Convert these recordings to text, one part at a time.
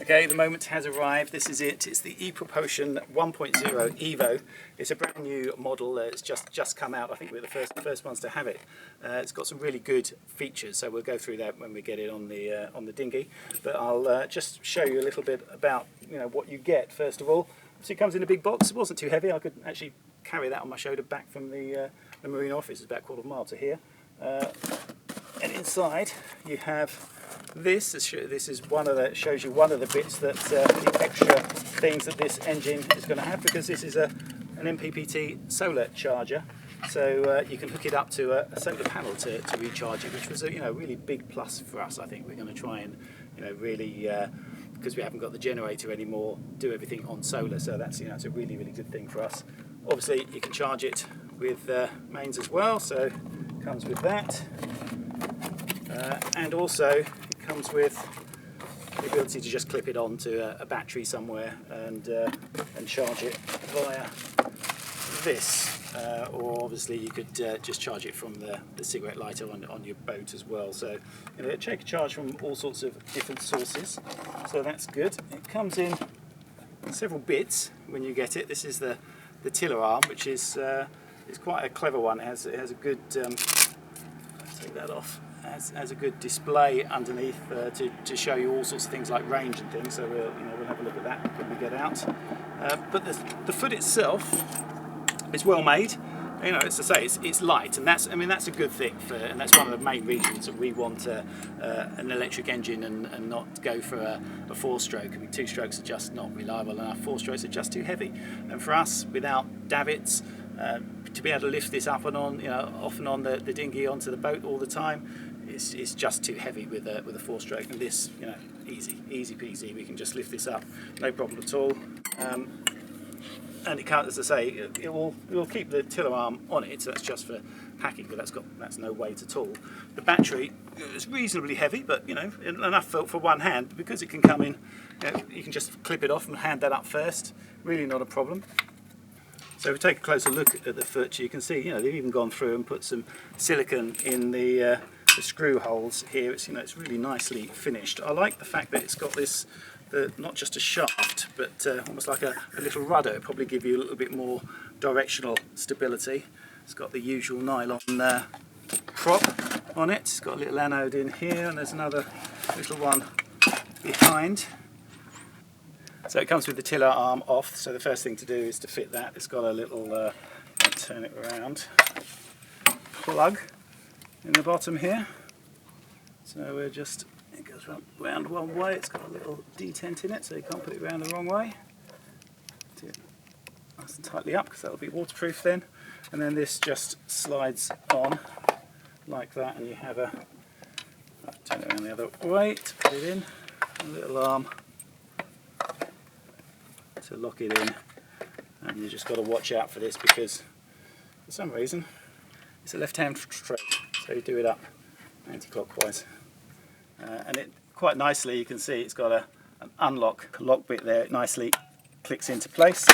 Okay, the moment has arrived. This is it. It's the ePropulsion 1.0 Evo. It's a brand new model. It's just come out. I think we're the first ones to have it. It's got some really good features, so we'll go through that when we get it on the dinghy. But I'll just show you a little bit about what you get first of all. So it comes in a big box. It wasn't too heavy. I could actually carry that on my shoulder back from the marine office. It's about a quarter of a mile to here. And inside you have this. This is shows you one of the bits that the extra things that this engine is going to have, because this is an MPPT solar charger. So you can hook it up to a solar panel to recharge it, which was a really big plus for us. I think we're going to try and really, because we haven't got the generator anymore, do everything on solar. So that's it's a really good thing for us. Obviously you can charge it with mains as well, so it comes with that. And also it comes with the ability to just clip it onto a battery somewhere and charge it via this. Or obviously you could just charge it from the cigarette lighter on your boat as well. So take a charge from all sorts of different sources. So that's good. It comes in several bits when you get it. This is the tiller arm, which is quite a clever one. It has a good let's take that off. Has a good display underneath to show you all sorts of things like range and things. So we'll have a look at that when we get out. But the foot itself is well made. As I say, it's light, and that's a good thing and that's one of the main reasons that we want an electric engine and not go for a 4-stroke. 2-strokes are just not reliable enough. 4-strokes are just too heavy. And for us, without davits, to be able to lift this up and on, off and on the dinghy onto the boat all the time, it's just too heavy with a 4-stroke. And this, easy peasy. We can just lift this up, no problem at all. And it can't, as I say, it will keep the tiller arm on it, so that's just for packing, but that's no weight at all. The battery is reasonably heavy, but enough for one hand, because it can come in. You can just clip it off and hand that up first. Really not a problem. So if we take a closer look at the foot, you can see they've even gone through and put some silicone in the screw holes here. It's really nicely finished. I like the fact that it's got this. Not just a shaft, but almost like a little rudder. It'll probably give you a little bit more directional stability. It's got the usual nylon prop on it. It's got a little anode in here, and there's another little one behind. So it comes with the tiller arm off, so the first thing to do is to fit that. It's got a little, I'll turn it around, plug in the bottom here. So we're just, it goes round one way. It's got a little detent in it, so you can't put it around the wrong way. Do it nice and tightly up, because that'll be waterproof then. And then this just slides on like that, and you have I'll turn it around the other way to put it in. A little arm to lock it in, and you just got to watch out for this, because for some reason it's a left-hand stroke, so you do it up anti-clockwise. And it quite nicely, you can see it's got an lock bit there. It nicely clicks into place,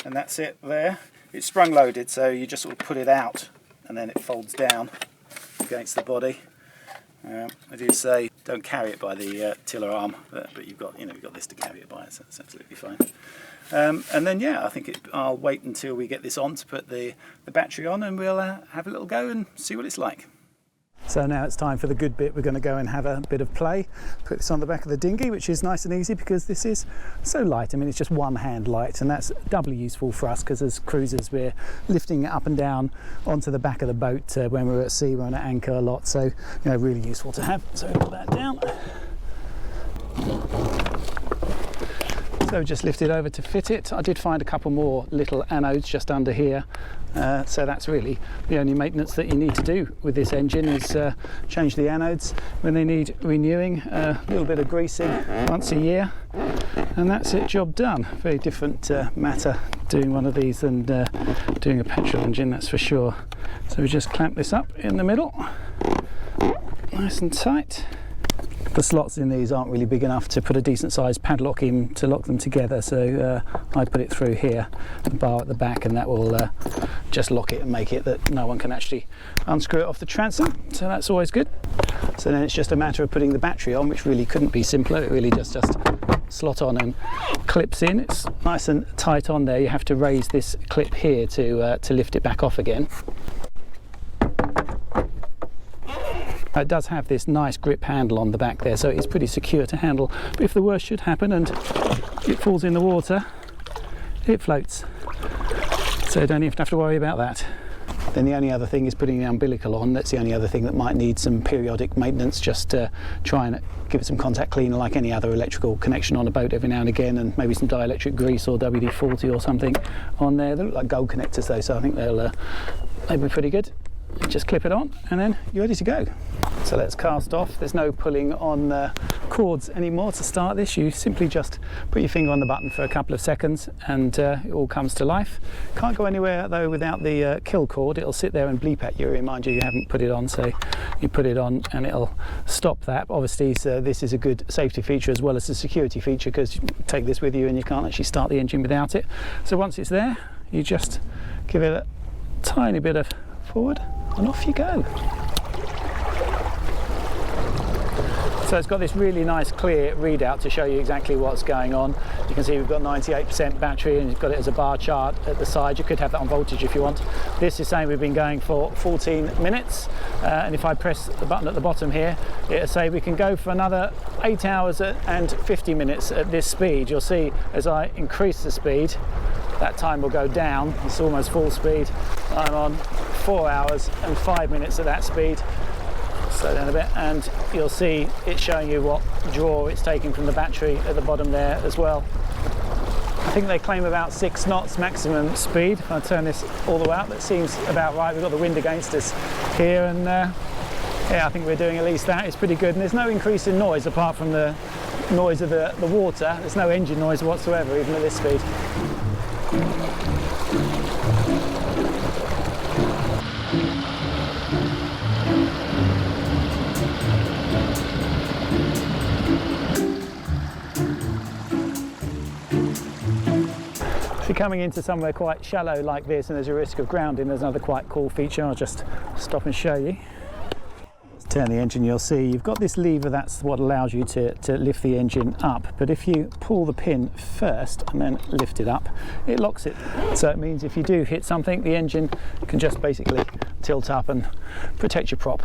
and that's it there. It's sprung loaded, so you just sort of put it out and then it folds down against the body. I do say don't carry it by the tiller arm, but you've got this to carry it by, so that's absolutely fine. And then I think I'll wait until we get this on to put the battery on, and we'll have a little go and see what it's like. So now it's time for the good bit. We're going to go and have a bit of play. Put this on the back of the dinghy, which is nice and easy because this is so light. It's just one hand light, and that's doubly useful for us because as cruisers we're lifting it up and down onto the back of the boat when we're at sea, we're on an anchor a lot. So really useful to have. So put that down. So just lift it over to fit it. I did find a couple more little anodes just under here. So that's really the only maintenance that you need to do with this engine is change the anodes when they need renewing, a little bit of greasing once a year, and that's it, job done. Very different matter doing one of these than doing a petrol engine, that's for sure. So we just clamp this up in the middle, nice and tight. The slots in these aren't really big enough to put a decent sized padlock in to lock them together, so I put it through here, the bar at the back, and that will just lock it and make it that no one can actually unscrew it off the transom, so that's always good. So then it's just a matter of putting the battery on, which really couldn't be simpler. It really just slot on and clips in. It's nice and tight on there. You have to raise this clip here to lift it back off again. It does have this nice grip handle on the back there, so it's pretty secure to handle. But if the worst should happen and it falls in the water, it floats. So you don't even have to worry about that. Then the only other thing is putting the umbilical on. That's the only other thing that might need some periodic maintenance, just to try and give it some contact cleaner like any other electrical connection on a boat every now and again, and maybe some dielectric grease or WD-40 or something on there. They look like gold connectors though, so I think they'll be pretty good. Just clip it on and then you're ready to go. So let's cast off. There's no pulling on cords anymore to start this. You simply just put your finger on the button for a couple of seconds and it all comes to life. Can't go anywhere though without the kill cord. It'll sit there and bleep at you, remind you haven't put it on, so you put it on and it'll stop that. Obviously, so this is a good safety feature as well as a security feature, because you take this with you and you can't actually start the engine without it. So once it's there, you just give it a tiny bit of forward and off you go. So it's got this really nice clear readout to show you exactly what's going on. You can see we've got 98% battery and you've got it as a bar chart at the side. You could have that on voltage if you want. This is saying we've been going for 14 minutes and if I press the button at the bottom here, it'll say we can go for another 8 hours and 50 minutes at this speed. You'll see as I increase the speed, that time will go down. It's almost full speed. I'm on 4 hours and 5 minutes at that speed. Slow down a bit and you'll see it's showing you what draw it's taking from the battery at the bottom there as well. I think they claim about 6 knots maximum speed. If I turn this all the way up, that seems about right. We've got the wind against us here and yeah, I think we're doing at least that. It's pretty good and there's no increase in noise apart from the noise of the water. There's no engine noise whatsoever even at this speed. If you're coming into somewhere quite shallow like this and there's a risk of grounding, there's another quite cool feature. I'll just stop and show you. Turn the engine, you'll see you've got this lever, that's what allows you to lift the engine up, but if you pull the pin first and then lift it up, it locks it. So it means if you do hit something, the engine can just basically tilt up and protect your prop.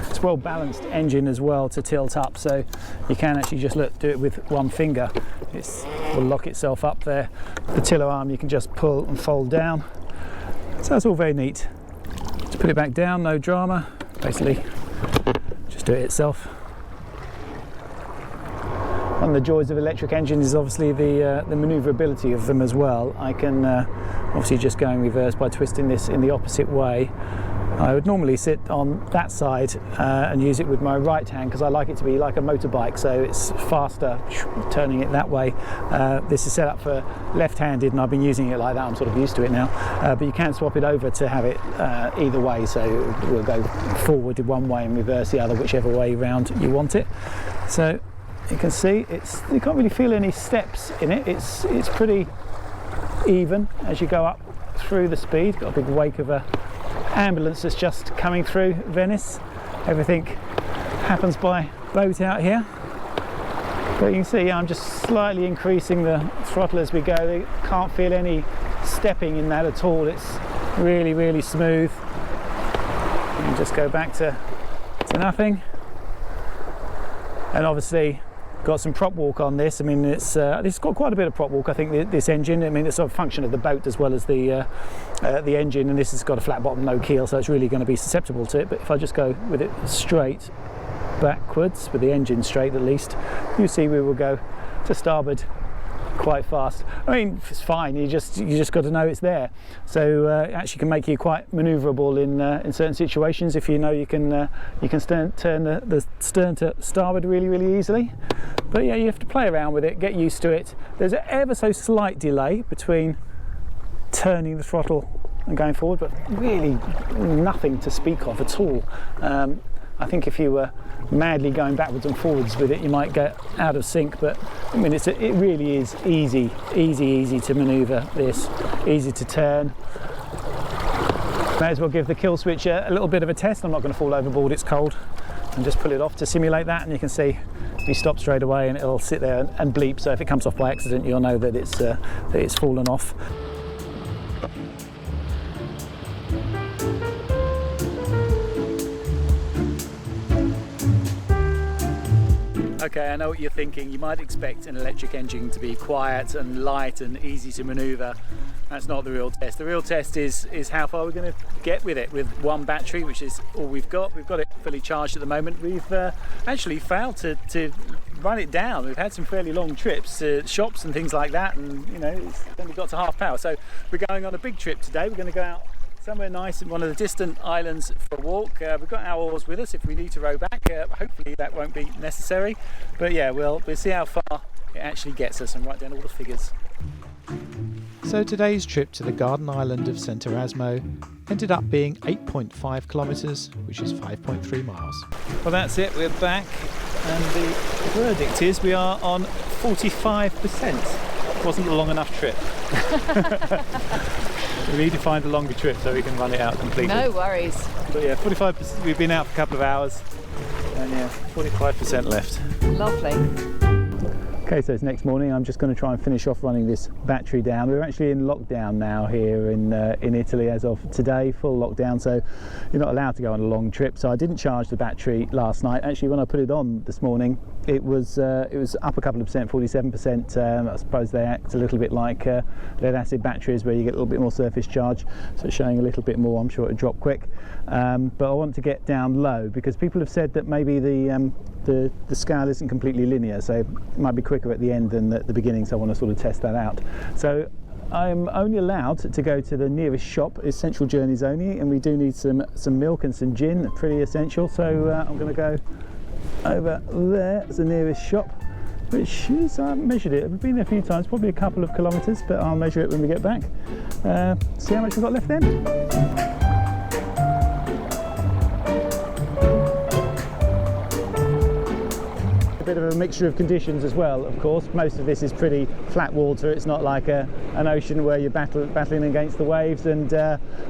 It's a well balanced engine as well to tilt up, so you can actually just do it with one finger. It will lock itself up there. The tiller arm you can just pull and fold down, so that's all very neat. Just put it back down, no drama, basically just do it itself. One of the joys of electric engines is obviously the manoeuvrability of them as well. I can obviously just go in reverse by twisting this in the opposite way. I would normally sit on that side and use it with my right hand because I like it to be like a motorbike, so it's faster turning it that way. This is set up for left-handed and I've been using it like that. I'm sort of used to it now, but you can swap it over to have it either way, so we'll go forward one way and reverse the other, whichever way round you want it. So you can see you can't really feel any steps in it. It's pretty even as you go up through the speed. Got a big wake of a ambulance that's just coming through Venice. Everything happens by boat out here, but you can see I'm just slightly increasing the throttle as we go. You can't feel any stepping in that at all. It's really smooth. And just go back to nothing, and obviously got some prop walk on this. I mean, it's got quite a bit of prop walk, I think, this engine. I mean, it's a function of the boat as well as the engine, and this has got a flat bottom, no keel, so it's really going to be susceptible to it. But if I just go with it straight backwards, with the engine straight at least, you see we will go to starboard quite fast. I mean, it's fine, you just got to know it's there. So it actually can make you quite manoeuvrable in certain situations if you know you can turn the stern to starboard really easily. But yeah, you have to play around with it, get used to it. There's an ever so slight delay between turning the throttle and going forward, but really nothing to speak of at all. I think if you were madly going backwards and forwards with it, you might get out of sync, but I mean, it really is easy to manoeuvre this, easy to turn. May as well give the kill switch a little bit of a test. I'm not going to fall overboard, it's cold, and just pull it off to simulate that, and you can see You stop straight away and it'll sit there and bleep, so if it comes off by accident you'll know that it's fallen off. Okay, I know what you're thinking. You might expect an electric engine to be quiet and light and easy to manoeuvre. That's not the real test. The real test is how far we're going to get with it with one battery, which is all we've got. We've got it fully charged at the moment. We've actually failed to run it down. We've had some fairly long trips to shops and things like that, and you know, it's only got to half power. So we're going on a big trip today. We're going to go out somewhere nice in one of the distant islands for a walk. We've got our oars with us if we need to row back. Hopefully that won't be necessary. But yeah, we'll see how far it actually gets us and write down all the figures. So today's trip to the garden island of St Erasmo ended up being 8.5 kilometres, which is 5.3 miles. Well, that's it, we're back, and the verdict is we are on 45%. It wasn't a long enough trip. We need to find a longer trip so we can run it out completely. No worries. But yeah, 45%, we've been out for a couple of hours, and yeah, 45% left. Lovely. Okay, so it's next morning. I'm just going to try and finish off running this battery down. We're actually in lockdown now here in Italy as of today, full lockdown, so you're not allowed to go on a long trip. So I didn't charge the battery last night. Actually, when I put it on this morning, it was up a couple of percent, 47%. I suppose they act a little bit like lead acid batteries, where you get a little bit more surface charge, so it's showing a little bit more. I'm sure it'll drop quick, but I want to get down low because people have said that maybe the scale isn't completely linear, so it might be quicker at the end than at the beginning, so I want to sort of test that out. So I'm only allowed to go to the nearest shop, Essential Journeys only, and we do need some milk and some gin, pretty essential, so I'm going to go over there as the nearest shop, which is, I haven't measured it, I've been there a few times, probably a couple of kilometres, but I'll measure it when we get back. See how much we've got left then. Bit of a mixture of conditions as well, of course. Most of this is pretty flat water. It's not like an ocean where you're battling against the waves, and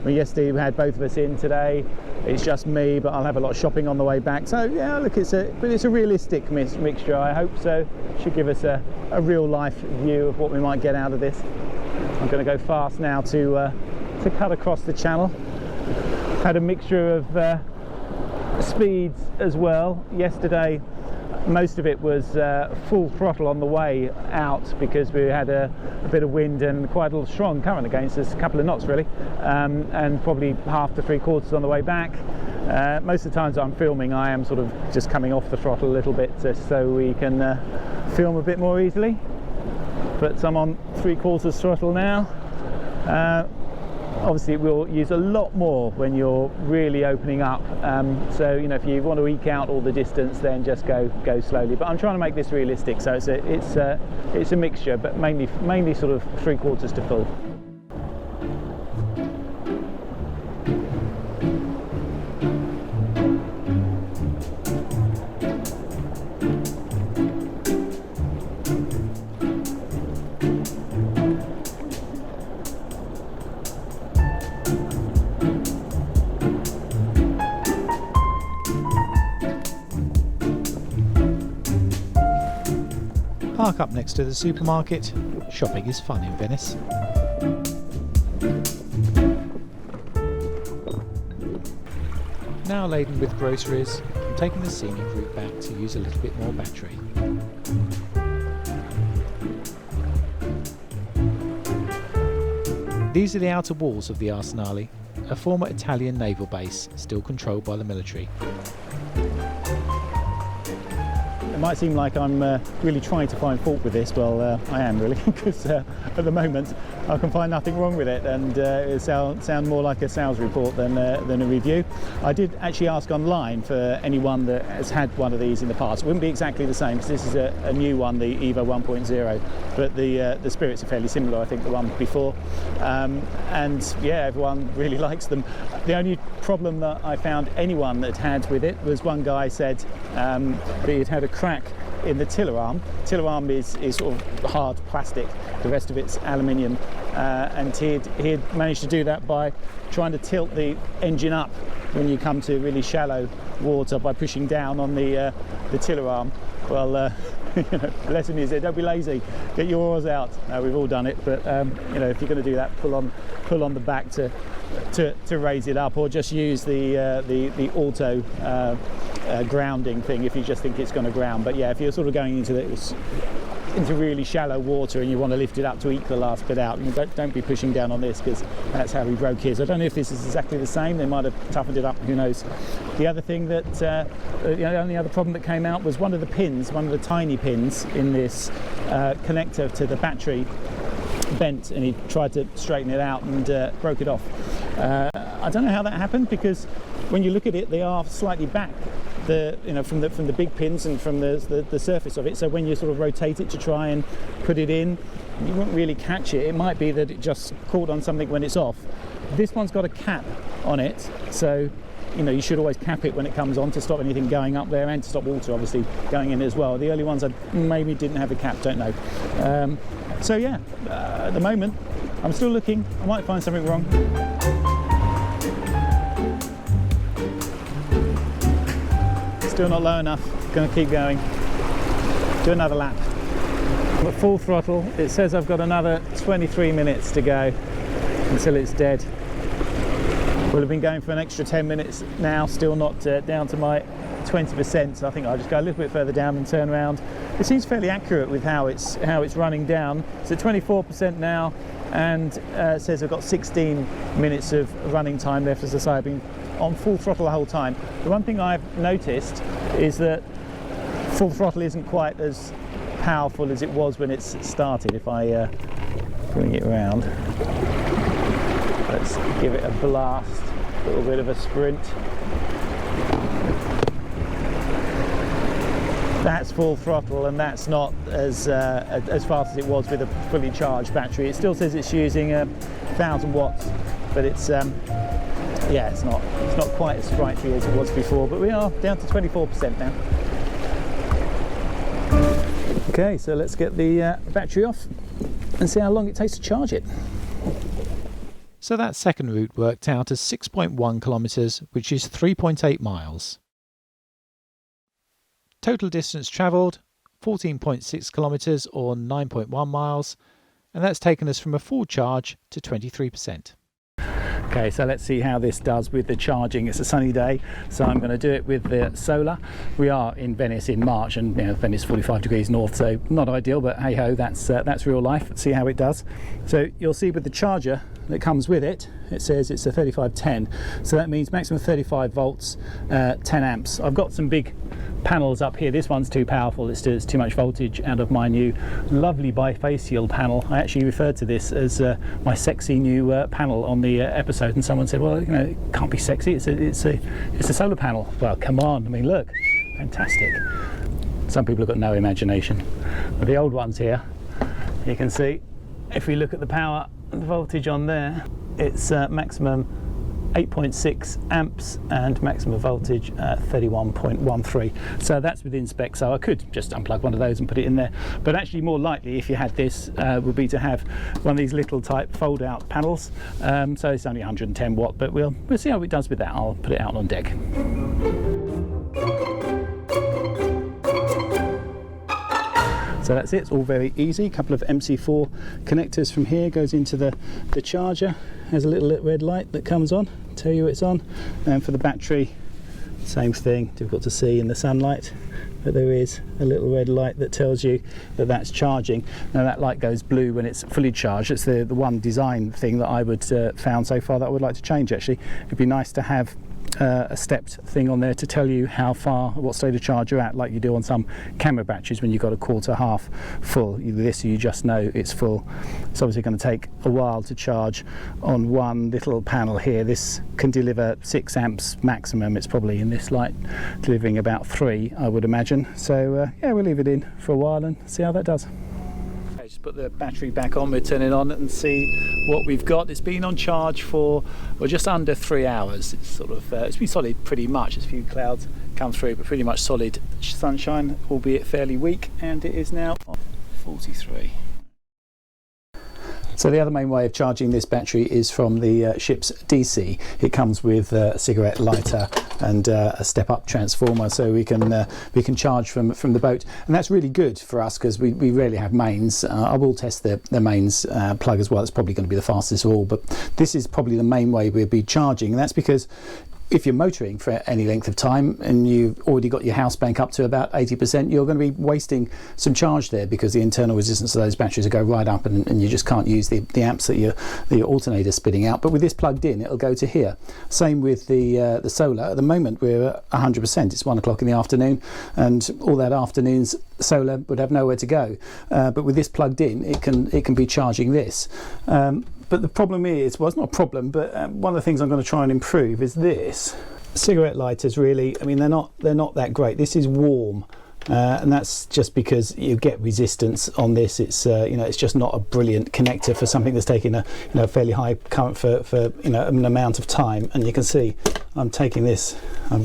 yesterday we had both of us in. Today it's just me, but I'll have a lot of shopping on the way back. So yeah, look, it's a realistic mixture, I hope so. Should give us a real life view of what we might get out of this. I'm going to go fast now to cut across the channel. Had a mixture of speeds as well. Yesterday most of it was full throttle on the way out because we had a bit of wind and quite a strong current against us, a couple of knots really, and probably half to 3/4 on the way back. Most of the times I'm filming, I am sort of just coming off the throttle a little bit so we can film a bit more easily. But I'm on 3/4 throttle now. Obviously it will use a lot more when you're really opening up, so you know, if you want to eke out all the distance, then just go slowly. But I'm trying to make this realistic, so it's a mixture, but mainly sort of 3/4 to full. Park up next to the supermarket. Shopping is fun in Venice. Now laden with groceries, I'm taking the scenic route back to use a little bit more battery. These are the outer walls of the Arsenale, a former Italian naval base still controlled by the military. It might seem like I'm really trying to find fault with this. Well, I am really, because at the moment I can find nothing wrong with it, and it sound more like a sales report than a review. I did actually ask online for anyone that has had one of these in the past. It wouldn't be exactly the same, because this is a new one, the Evo 1.0, but the spirits are fairly similar, I think, the one before. And yeah, everyone really likes them. The only problem that I found anyone that had with it was one guy said that he'd had a crack in the tiller arm. Tiller arm is sort of hard plastic, the rest of it's aluminium, and he had managed to do that by trying to tilt the engine up when you come to really shallow water by pushing down on the tiller arm, well, you know, lesson is there, don't be lazy, get your oars out. No, we've all done it, but you know, if you're going to do that, pull on the back to raise it up, or just use the auto grounding thing if you just think it's going to ground. But yeah, if you're sort of going into really shallow water and you want to lift it up to eke the last bit out, don't be pushing down on this, because that's how he broke his. I don't know if this is exactly the same, they might have toughened it up, who knows. The other thing that the only other problem that came out was one of the pins, one of the tiny pins in this connector to the battery bent, and he tried to straighten it out and broke it off. I don't know how that happened, because when you look at it, they are slightly back, from the big pins and from the surface of it. So when you sort of rotate it to try and put it in, you won't really catch it. It might be that it just caught on something when it's off. This one's got a cap on it, so you should always cap it when it comes on to stop anything going up there, and to stop water obviously going in as well. The early ones I maybe didn't have a cap, don't know. So yeah, at the moment I'm still looking. I might find something wrong. Still not low enough. Going to keep going. Do another lap. I'm at full throttle. It says I've got another 23 minutes to go until it's dead. We'll have been going for an extra 10 minutes now, still not down to my 20%, so I think I'll just go a little bit further down and turn around. It seems fairly accurate with how it's running down. It's at 24% now, and it says I've got 16 minutes of running time left. As I say, I've been on full throttle the whole time. The one thing I've noticed is that full throttle isn't quite as powerful as it was when it's started. If I bring it around, let's give it a blast, a little bit of a sprint. That's full throttle, and that's not as fast as it was with a fully charged battery. It still says it's using 1,000 watts, but it's yeah, it's not quite as sprightly as it was before. But we are down to 24% now. Okay, so let's get the battery off and see how long it takes to charge it. So that second route worked out as 6.1 kilometres, which is 3.8 miles. Total distance travelled 14.6 kilometres or 9.1 miles, and that's taken us from a full charge to 23%. Okay, so let's see how this does with the charging. It's a sunny day, so I'm going to do it with the solar. We are in Venice in March, and Venice 45 degrees north, so not ideal, but hey ho, that's real life. Let's see how it does. So you'll see with the charger that comes with it, it says it's a 3510, so that means maximum 35 volts, 10 amps. I've got some big panels up here. This one's too powerful, it's too much voltage out of my new lovely bifacial panel. I actually referred to this as my sexy new panel on the episode, and someone said, well, it can't be sexy, it's a solar panel. Well, come on, I mean, look, fantastic. Some people have got no imagination. But the old ones here, you can see, if we look at the power and the voltage on there, it's maximum 8.6 amps and maximum voltage 31.13. So that's within spec, so I could just unplug one of those and put it in there. But actually more likely, if you had this, would be to have one of these little type fold out panels. So it's only 110 watt, but we'll see how it does with that. I'll put it out on deck. So that's it, it's all very easy. A couple of MC4 connectors from here, goes into the charger. There's a little red light that comes on, tell you it's on. And for the battery, same thing, difficult to see in the sunlight, but there is a little red light that tells you that that's charging. Now that light goes blue when it's fully charged. It's the one design thing that I would found so far that I would like to change actually. It'd be nice to have a stepped thing on there to tell you how far, what state of charge you're at, like you do on some camera batteries when you've got a quarter half full. This, you just know it's full. It's obviously going to take a while to charge on one little panel here. This can deliver 6 amps maximum. It's probably in this light delivering about 3, I would imagine. So yeah, we'll leave it in for a while and see how that does. Just put the battery back on, we'll turn it on and see what we've got. It's been on charge for just under 3 hours. It's sort of it's been solid pretty much. There's a few clouds come through, but pretty much solid sunshine, albeit fairly weak, and it is now on 43. So the other main way of charging this battery is from the ship's DC. It comes with a cigarette lighter and a step-up transformer, so we can charge from the boat, and that's really good for us because we rarely have mains. I will test the mains plug as well. It's probably going to be the fastest of all, but this is probably the main way we'll be charging, and that's because if you're motoring for any length of time and you've already got your house bank up to about 80%, you're going to be wasting some charge there because the internal resistance of those batteries will go right up, and you just can't use the amps that your alternator's spitting out. But with this plugged in, it'll go to here. Same with the solar. At the moment we're at 100%. It's 1 o'clock in the afternoon, and all that afternoon's solar would have nowhere to go. But with this plugged in, it can be charging this. But the problem is, well, it's not a problem, but one of the things I'm going to try and improve is this. Cigarette lighters, really, I mean, they're not that great. This is warm, and that's just because you get resistance on this. It's it's just not a brilliant connector for something that's taking a fairly high current for an amount of time. And you can see I've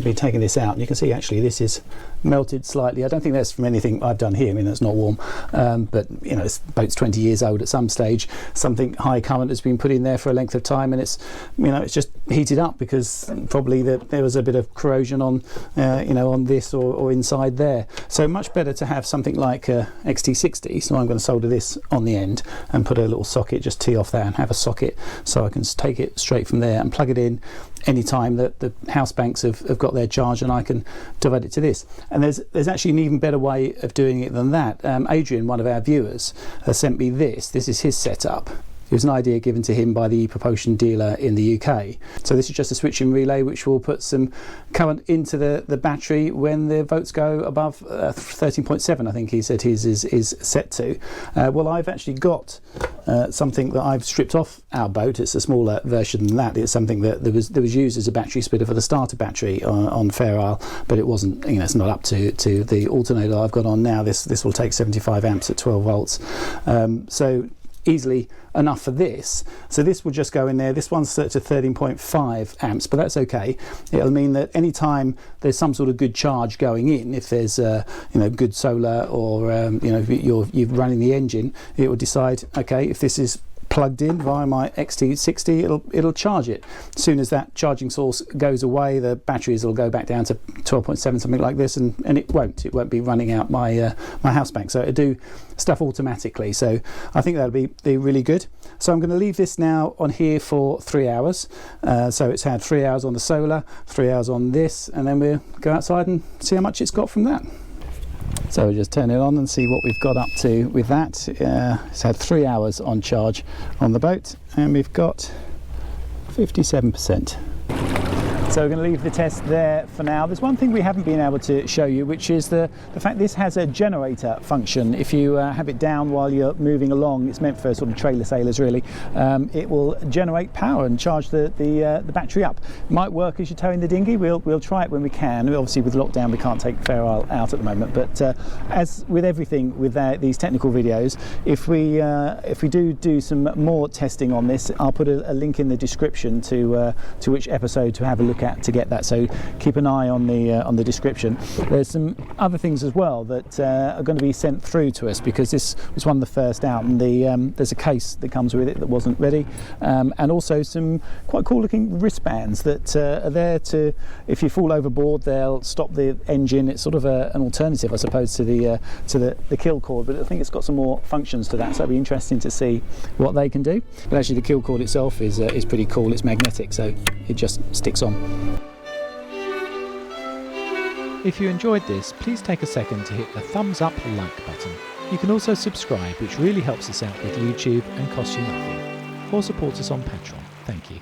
been taking this out, and you can see actually this is melted slightly. I don't think that's from anything I've done here. I mean, that's not warm, but this boat's 20 years old. At some stage, something high current has been put in there for a length of time, and it's it's just heated up because probably there was a bit of corrosion on on this or inside there. So much better to have something like a XT60. So I'm going to solder this on the end and put a little socket, just tee off that and have a socket so I can take it straight from there and plug it in any time that the house banks have got their charge, and I can divert it to this. And there's actually an even better way of doing it than that. Adrian, one of our viewers, has sent me this. This is his setup. It was an idea given to him by the ePropulsion dealer in the UK. So this is just a switching relay which will put some current into the battery when the volts go above 13.7, I think he said his is set to. Well, I've actually got something that I've stripped off our boat. It's a smaller version than that. It's something that was used as a battery splitter for the starter battery on Fair Isle, but it wasn't, it's not up to the alternator I've got on now. This will take 75 amps at 12 volts. So easily enough for this. So this will just go in there. This one's set to 13.5 amps, but that's okay. It'll mean that any time there's some sort of good charge going in, if there's good solar or you're running the engine, it will decide, okay, if this is plugged in via my XT60, it'll charge it. As soon as that charging source goes away, the batteries will go back down to 12.7, something like this, and it won't be running out my my house bank. So it'll do stuff automatically. So I think that'll be really good. So I'm going to leave this now on here for 3 hours. So it's had 3 hours on the solar, 3 hours on this, and then we'll go outside and see how much it's got from that. So we'll just turn it on and see what we've got up to with that. It's had 3 hours on charge on the boat, and we've got 57%. So we're going to leave the test there for now. There's one thing we haven't been able to show you, which is the fact this has a generator function. If you have it down while you're moving along, it's meant for sort of trailer sailors really, it will generate power and charge the battery up. It might work as you're towing the dinghy. We'll try it when we can. Obviously with lockdown we can't take Fair Isle out at the moment, but as with everything with these technical videos, if we do some more testing on this, I'll put a link in the description to which episode to have a look at to get that, so keep an eye on the description. There's some other things as well that are going to be sent through to us because this was one of the first out, and there's a case that comes with it that wasn't ready, and also some quite cool looking wristbands that are there to, if you fall overboard, they'll stop the engine. It's sort of an alternative, I suppose, to the kill cord, but I think it's got some more functions to that, so it'll be interesting to see what they can do. But actually the kill cord itself is pretty cool. It's magnetic, so it just sticks on. If you enjoyed this, please take a second to hit the thumbs up like button. You can also subscribe, which really helps us out with YouTube and costs you nothing. Or support us on Petrol. Thank you.